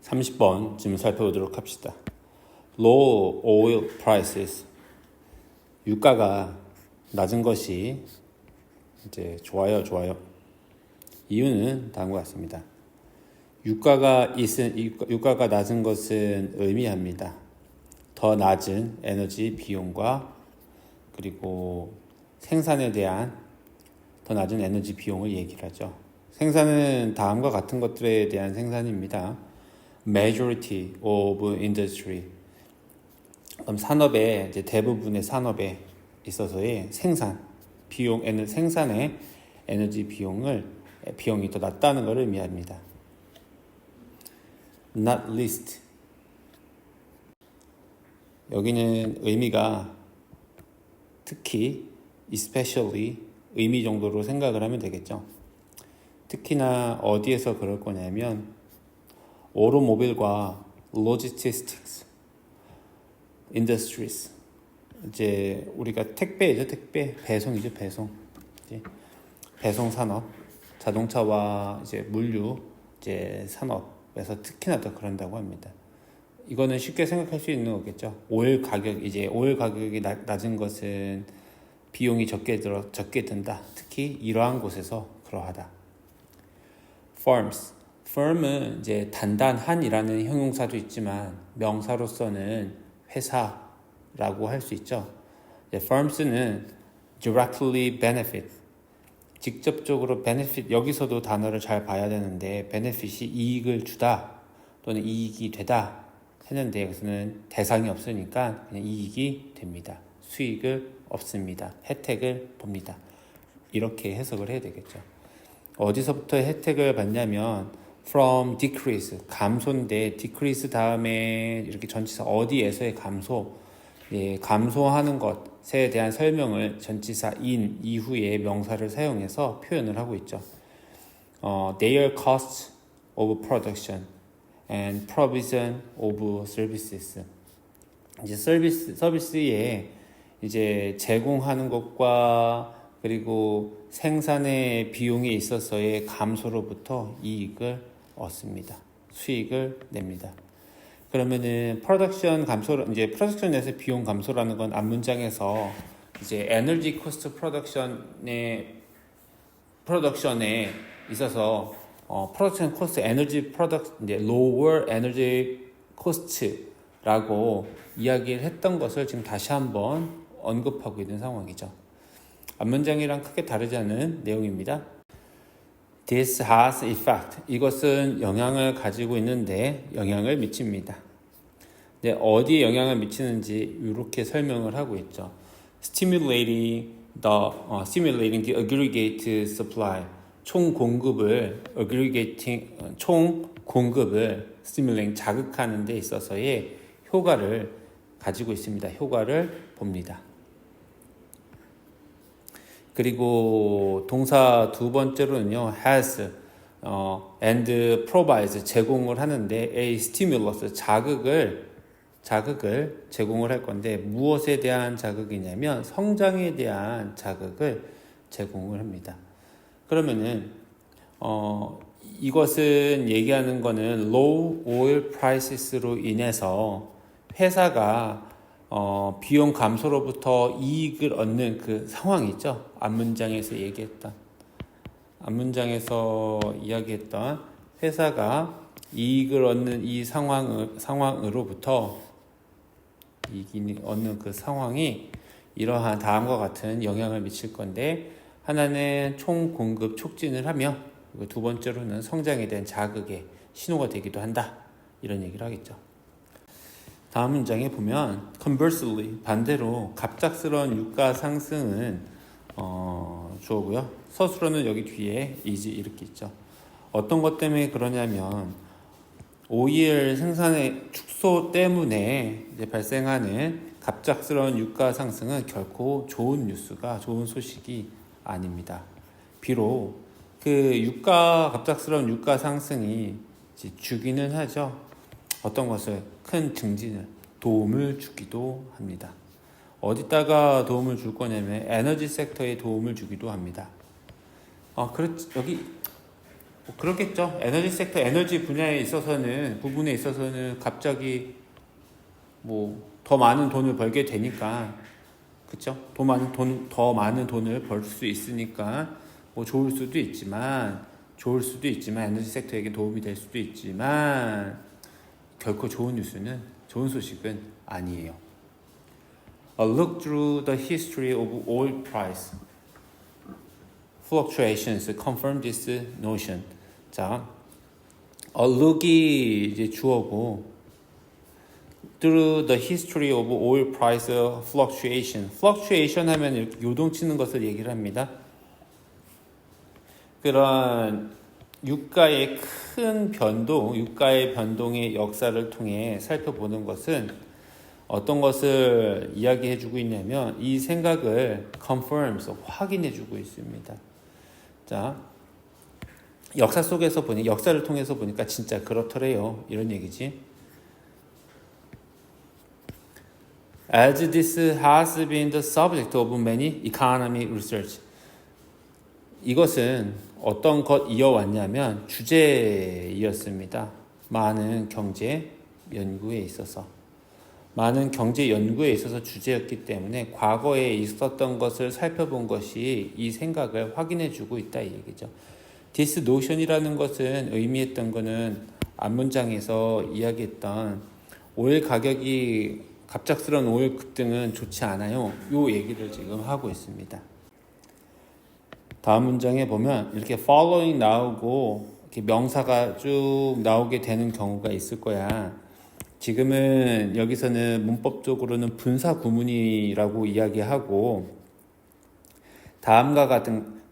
30번 질문 살펴보도록 합시다. Low oil prices. 유가가 낮은 것이 이제 좋아요. 이유는 다음과 같습니다. 유가가 낮은 것은 의미합니다. 더 낮은 에너지 비용과 그리고 생산에 대한 더 낮은 에너지 비용을 얘기를 하죠. 생산은 다음과 같은 것들에 대한 생산입니다. Majority of industry. 그럼 산업의 이제 대부분의 산업에 있어서의 생산 비용, 생산의 에너지 비용이 더 낮다는 것을 의미합니다. Not least. 여기는 의미가 특히, especially 의미 정도로 생각을 하면 되겠죠. 특히나 어디에서 그럴 거냐면 오토모빌과 logistics industries. 이제 우리가 택배죠, 배송이죠, 배송 산업, 자동차와 이제 물류 이제 산업에서 특히나 더 그런다고 합니다. 이거는 쉽게 생각할 수 있는 거겠죠. 오일 가격이 낮은 것은 비용이 적게 든다. 특히 이러한 곳에서 그러하다. firm은 이제 단단한이라는 형용사도 있지만 명사로서는 회사라고 할 수 있죠. firms는 directly benefit, 직접적으로 benefit, 여기서도 단어를 잘 봐야 되는데 benefit이 이익을 주다 또는 이익이 되다 했는데 여기서는 대상이 없으니까 그냥 이익이 됩니다. 수익을 얻습니다. 혜택을 봅니다. 이렇게 해석을 해야 되겠죠. 어디서부터 혜택을 받냐면 from decrease, 감소인데 decrease 다음에 이렇게 전치사 어디에서의 감소, 감소하는 것에 대한 설명을 전치사 in 이후에 명사를 사용해서 표현을 하고 있죠. Their cost of production and provision of services. 이제 서비스에 이제 제공하는 것과 그리고 생산의 비용에 있어서의 감소로부터 이익을 얻습니다. 수익을 냅니다. 그러면은 프로덕션에서 비용 감소라는 건 앞문장에서 이제 에너지 코스트 프로덕션에 있어서 프로덕션 코스트 lower energy cost라고 이야기를 했던 것을 지금 다시 한번 언급하고 있는 상황이죠. 앞문장이랑 크게 다르지 않은 내용입니다. This has effect. 이것은 영향을 가지고 있는데 영향을 미칩니다. 어디에 영향을 미치는지 이렇게 설명을 하고 있죠. Stimulating the aggregate supply. 총 공급을 stimulating 자극하는 데 있어서의 효과를 가지고 있습니다. 효과를 봅니다. 그리고 동사 두 번째로는요, has and provides 제공을 하는데 a stimulus 자극을 제공을 할 건데 무엇에 대한 자극이냐면 성장에 대한 자극을 제공을 합니다. 그러면은 이것은 얘기하는 거는 low oil prices로 인해서 회사가 비용 감소로부터 이익을 얻는 그 상황이 있죠. 앞문장에서 이야기했던 회사가 이익을 얻는 이 상황으로부터 이익을 얻는 그 상황이 이러한 다음과 같은 영향을 미칠 건데 하나는 총 공급 촉진을 하며 그리고 두 번째로는 성장에 대한 자극의 신호가 되기도 한다. 이런 얘기를 하겠죠. 다음 문장에 보면 conversely 반대로 갑작스러운 유가 상승은 주어고요. 서술어는 여기 뒤에 is 이렇게 있죠. 어떤 것 때문에 그러냐면 오일 생산의 축소 때문에 이제 발생하는 갑작스러운 유가 상승은 결코 좋은 소식이 아닙니다. 비록 그 갑작스러운 유가 상승이 이제 주기는 하죠. 어떤 것을 큰 증진을 도움을 주기도 합니다. 어디다가 도움을 줄 거냐면 에너지 섹터에 도움을 주기도 합니다. 여기 뭐 그렇겠죠. 에너지 섹터, 에너지 분야에 있어서는 부분에 있어서는 갑자기 뭐 더 많은 돈을 벌게 되니까, 그렇죠? 더 많은 돈을 벌 수 있으니까 뭐 좋을 수도 있지만 에너지 섹터에게 도움이 될 수도 있지만 결코 좋은 소식은 아니에요. A look through the history of oil price fluctuations confirm this notion. 자, a look이 이제 주어고 through the history of oil price fluctuation. fluctuation 하면 이렇게 요동치는 것을 얘기를 합니다. 그런 유가의 큰 변동, 유가의 변동의 역사를 통해 살펴보는 것은 어떤 것을 이야기해주고 있냐면 이 생각을 confirms, 확인해주고 있습니다. 자, 역사를 통해서 보니까 진짜 그렇더래요. 이런 얘기지. As this has been the subject of many economy research. 이것은 어떤 것 이어왔냐면 주제이었습니다. 많은 경제 연구에 있어서 주제였기 때문에 과거에 있었던 것을 살펴본 것이 이 생각을 확인해주고 있다 이 얘기죠. This notion이라는 것은 의미했던 것은 앞문장에서 이야기했던 오일 가격이 갑작스러운 오일 급등은 좋지 않아요. 요 얘기를 지금 하고 있습니다. 다음 문장에 보면 이렇게 following 나오고 이렇게 명사가 쭉 나오게 되는 경우가 있을 거야. 지금은 여기서는 문법적으로는 분사 구문이라고 이야기하고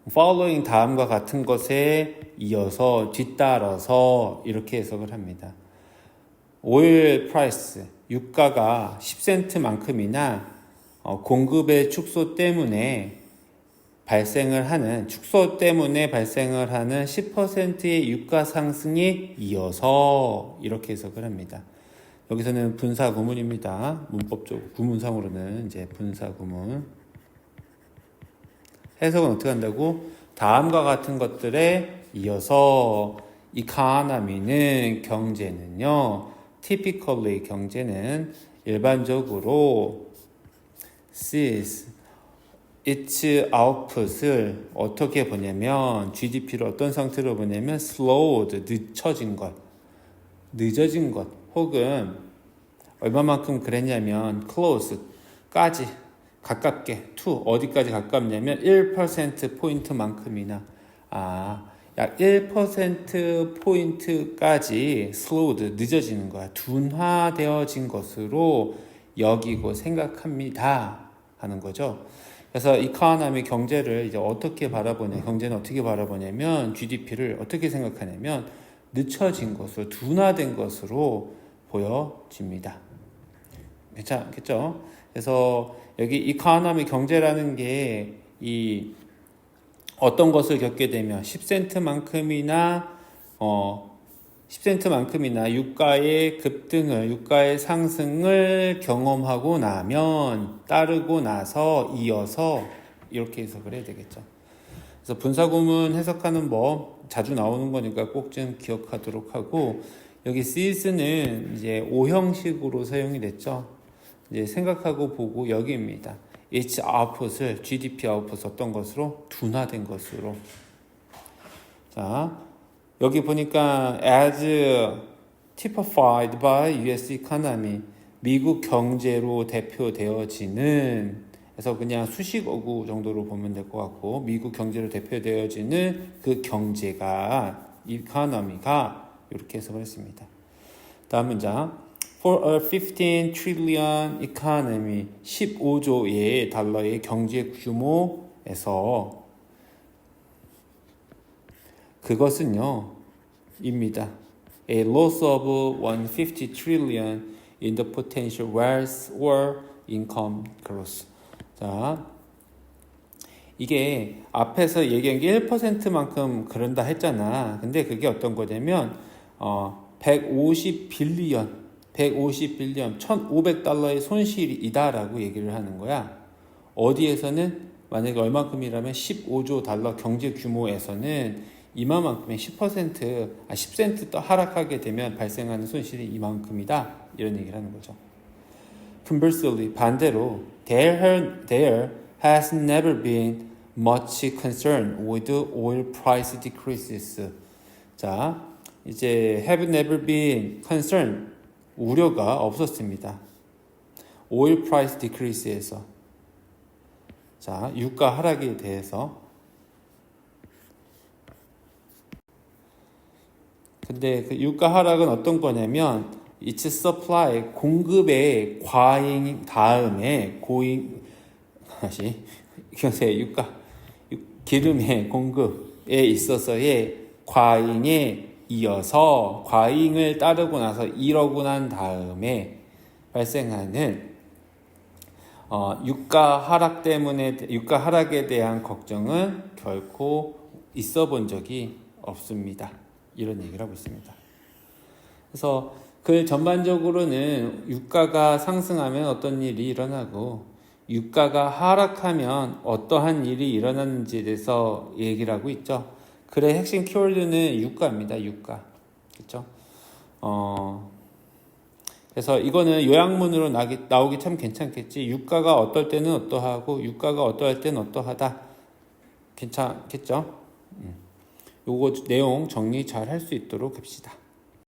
following 다음과 같은 것에 이어서 뒤따라서 이렇게 해석을 합니다. 오일 프라이스 유가가 10센트만큼이나 공급의 축소 때문에 발생을 하는 10%의 유가 상승에 이어서 이렇게 해석을 합니다. 여기서는 분사 구문입니다. 문법적 구문상으로는 이제 분사 구문. 해석은 어떻게 한다고? 다음과 같은 것들에 이어서 economy는 경제는요. typically 경제는 일반적으로 sees its output을 어떻게 보냐면 GDP를 어떤 상태로 보냐면 slowed 늦어진 것 혹은 얼마만큼 그랬냐면 close까지 가깝게 to 어디까지 가깝냐면 1%포인트만큼이나 약 1%포인트까지 slowed, 늦어지는 거야. 둔화되어진 것으로 여기고 생각합니다. 하는 거죠. 그래서 이코노미 경제를 이제 어떻게 바라보냐, 경제는 어떻게 바라보냐면 GDP를 어떻게 생각하냐면 늦춰진 것으로, 둔화된 것으로 보여집니다. 괜찮겠죠? 그래서 여기 이코노미 경제라는 게 어떤 것을 겪게 되면 10센트만큼이나 유가의 급등을, 유가의 상승을 경험하고 나면 따르고 나서 이어서 이렇게 해석을 해야 되겠죠. 그래서 분사구문 해석하는 법 자주 나오는 거니까 꼭 좀 기억하도록 하고 여기 sees는 이제 오형식으로 사용이 됐죠. 이제 생각하고 보고 여기입니다. its output을 GDP output 어떤 것으로? 둔화된 것으로. 자, 여기 보니까 as typified by US economy 미국 경제로 대표되어지는 그래서 그냥 수식어구 정도로 보면 될 것 같고 미국 경제로 대표되어지는 그 경제가 economy가 이렇게 해석을 했습니다. 다음 문장 For a 15 trillion economy 15조의 달러의 경제 규모에서 그것은요 입니다. A loss of 150 trillion in the potential wealth or income growth. 자, 이게 앞에서 얘기한 게 1%만큼 그런다 했잖아. 근데 그게 어떤 거냐면 150빌리언 1,500달러의 손실이다라고 얘기를 하는 거야. 어디에서는 만약에 얼마큼이라면 15조 달러 경제 규모에서는 이만큼의 10센트 더 하락하게 되면 발생하는 손실이 이만큼이다. 이런 얘기를 하는 거죠. Conversely, 반대로 there has never been much concern with oil price decreases. 자, 이제 have never been concern, 우려가 없었습니다. oil price decreas에서. 자, 유가 하락에 대해서. 근데 그 유가 하락은 어떤 거냐면 its supply, 공급의 과잉 다음에 다시 유가 기름의 공급에 있어서의 과잉에 이어서 과잉을 따르고 나서 이러고 난 다음에 발생하는 유가 하락에 대한 걱정은 결코 있어 본 적이 없습니다. 이런 얘기를 하고 있습니다. 그래서 그 전반적으로는 유가가 상승하면 어떤 일이 일어나고 유가가 하락하면 어떠한 일이 일어나는지에 대해서 얘기를 하고 있죠. 글의 핵심 키워드는 유가입니다. 유가. 그렇죠? 그래서 이거는 요약문으로 나오기 참 괜찮겠지. 유가가 어떨 때는 어떠하고 유가가 어떠할 때는 어떠하다. 괜찮겠죠? 요거 내용 정리 잘 할 수 있도록 합시다.